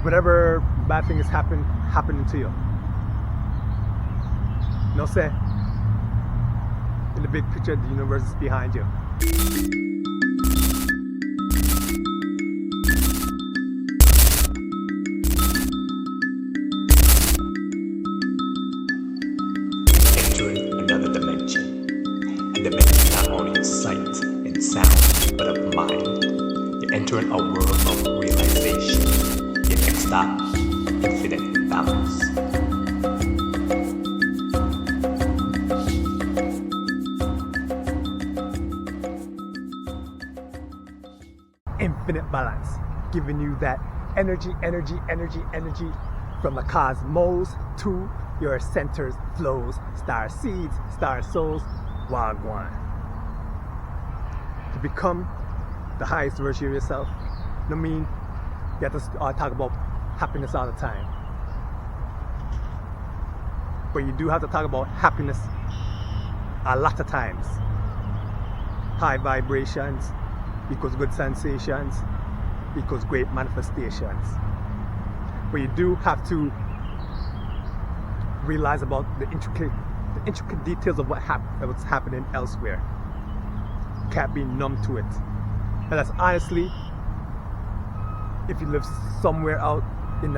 whatever bad thing is happening to you. No say, in the big picture, the universe is behind you. Entering another dimension, a dimension not only of sight and sound, but of mind. You're entering a world of realization, in extra infinite balance. Infinite balance, giving you that energy from the cosmos to your centers, flows, star seeds, star souls, wagwan. To become the highest version of yourself, I mean, you have to talk about happiness all the time. But you do have to talk about happiness a lot of times. High vibrations equals good sensations equals great manifestations. But you do have to realize about the intricate details of what's happening elsewhere. Can't be numb to it. And that's honestly, if you live somewhere out in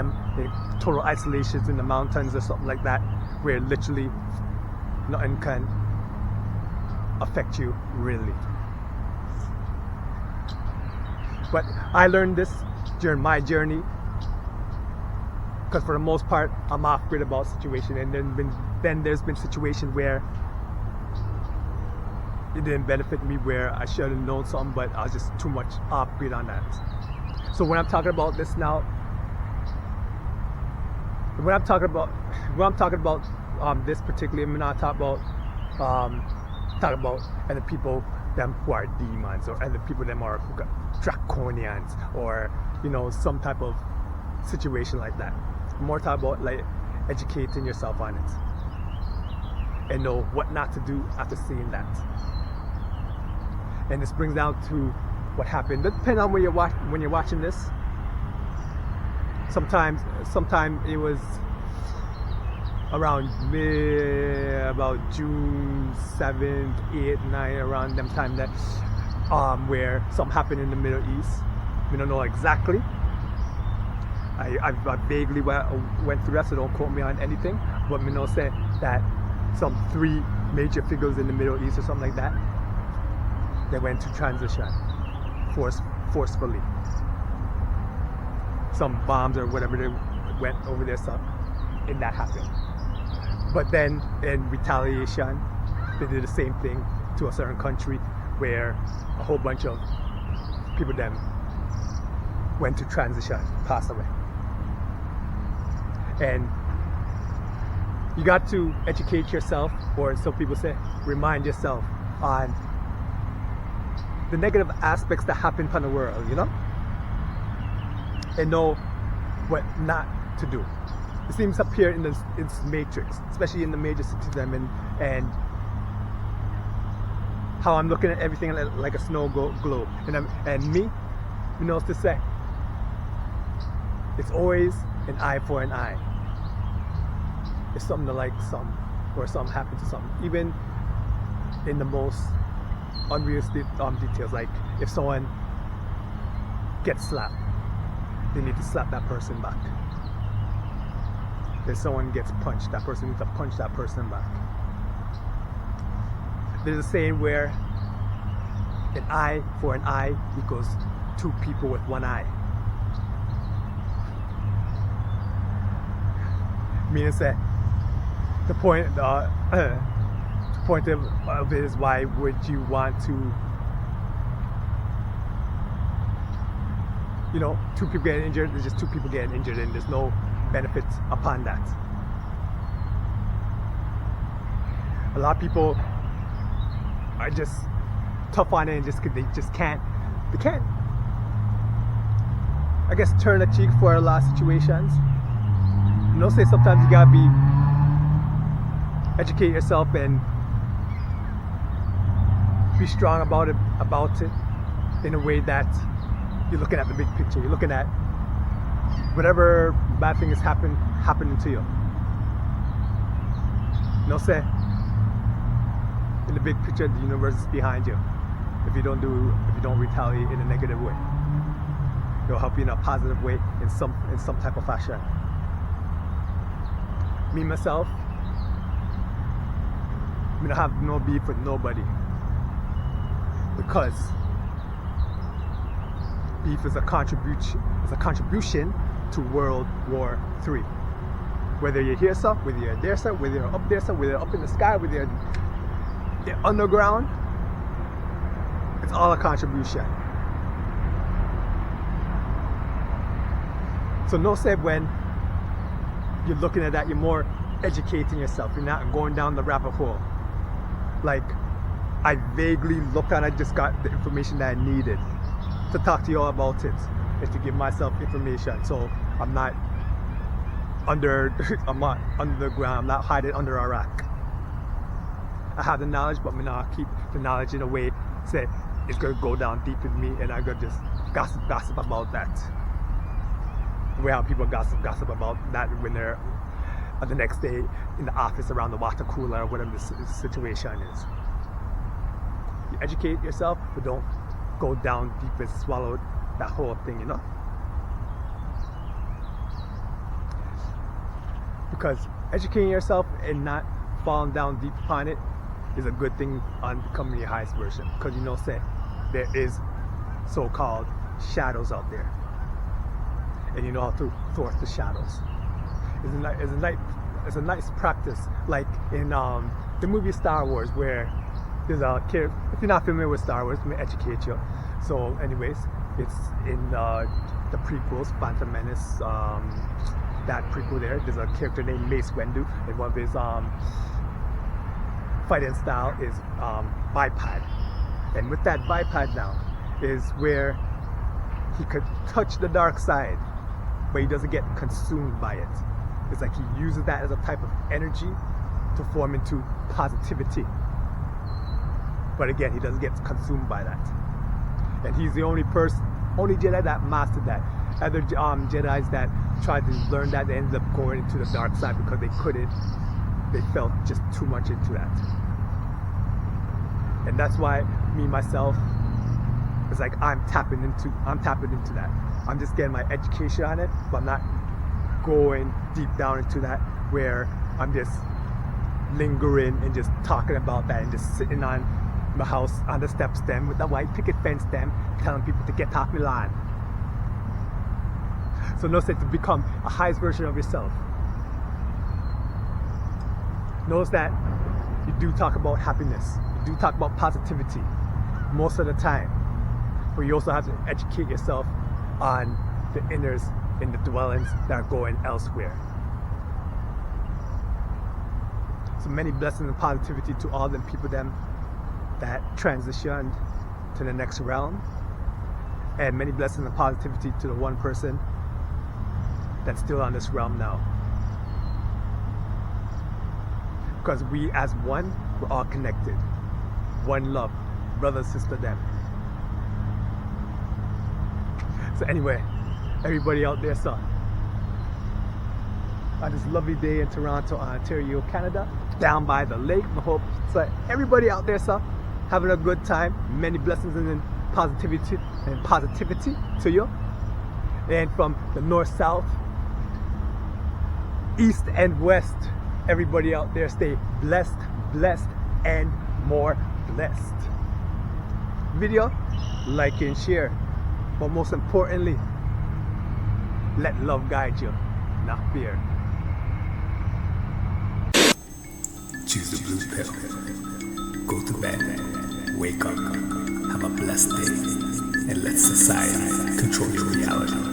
total isolations in the mountains or something like that, where literally nothing can affect you really. But I learned this during my journey, because for the most part I'm off grid about situation, and then there's been situations where it didn't benefit me, where I should have known something, but I was just too much off grid on that. So when I'm talking about this now, when I'm talking about this particularly, I'm not talking about other people them who are demons, or other people them are draconians, or some type of situation like that. I'm more talking about like educating yourself on it and know what not to do after seeing that. And this brings down to what happened. Depending on when you're watching this. Sometimes it was around about June 7th, 8th, 9th, around them time that where something happened in the Middle East. We don't know exactly. I vaguely went through that, so don't quote me on anything. But we know say that some 3 major figures in the Middle East or something like that, they went to transition forcefully. Some bombs or whatever they went over there, and that happened. But then in retaliation, they did the same thing to a certain country where a whole bunch of people then went to transition, passed away. And you got to educate yourself, or some people say, remind yourself on the negative aspects that happen in the world, and know what not to do. It seems to appear in this matrix, especially in the major cities, and how I'm looking at everything like a snow globe. And me, to say, it's always an eye for an eye. If something to like something, or something happens to something, even in the most unrealistic details, like if someone gets slapped, they need to slap that person back. If someone gets punched, that person needs to punch that person back. There's a saying where an eye for an eye equals 2 people with 1 eye. Meaning that the point of it is, why would you want to, 2 people getting injured, there's just 2 people getting injured, and there's no benefit upon that. A lot of people are just tough on it, and they can't, I guess, turn a cheek for a lot of situations. Say sometimes you gotta educate yourself and be strong about it in a way that you're looking at the big picture. You're looking at whatever bad thing is happening to you. No say, in the big picture, the universe is behind you. If you don't retaliate in a negative way, it'll help you in a positive way in some type of fashion. Me myself, I don't have no beef with nobody, because beef is a contribution to World War III. Whether you're here, sir, whether you're there, sir, whether you're up there, sir, whether you're up in the sky, whether you're underground, it's all a contribution. So no say when you're looking at that, you're more educating yourself. You're not going down the rabbit hole. Like, I vaguely looked and I just got the information that I needed to talk to you all about it and to give myself information. So I'm not under the ground, I'm not hiding under a rock. I have the knowledge, but I'm not keep the knowledge in a way say it's gonna go down deep in me and I'm gonna just gossip about that. The way how people gossip about that when they're the next day in the office around the water cooler or whatever the situation is. You educate yourself, but don't go down deep and swallow that whole thing, you know? Because educating yourself and not falling down deep upon it is a good thing on becoming your highest version. Because you know, say, there is so-called shadows out there. And you know how to thwart the shadows. It's a nice practice, like in the movie Star Wars, where there's a character. If you're not familiar with Star Wars, let me educate you. So, anyways, it's in the prequels, Phantom Menace. That prequel there's a character named Mace Windu, and one of his fighting style is biped. And with that biped now is where he could touch the dark side, but he doesn't get consumed by it. It's like he uses that as a type of energy to form into positivity. But again, he doesn't get consumed by that. And he's the only Jedi that mastered that. Other Jedis that tried to learn that, they ended up going into the dark side because they couldn't. They felt just too much into that. And that's why me myself, it's like I'm tapping into that. I'm just getting my education on it, but I'm not going deep down into that where I'm just lingering and just talking about that and just sitting on my house on the steps stem with the white picket fence stem telling people to get off my lawn. So notice that to become a highest version of yourself. Notice that you do talk about happiness. You do talk about positivity most of the time. But you also have to educate yourself on the inners and the dwellings that are going elsewhere. So many blessings and positivity to all them people that transitioned to the next realm. And many blessings and positivity to the one person that's still on this realm now. Because we as one, we're all connected. One love, brother, sister, them. So anyway, everybody out there, sir, on this lovely day in Toronto, Ontario, Canada, down by the lake, I hope so everybody out there, sir, having a good time. Many blessings and positivity to you. And from the north, south, east and west, everybody out there, stay blessed, and more blessed. Video, like and share. But most importantly, let love guide you, not fear. Choose the blue pill. Go to bed. Wake up. Have a blessed day. And let society control your reality.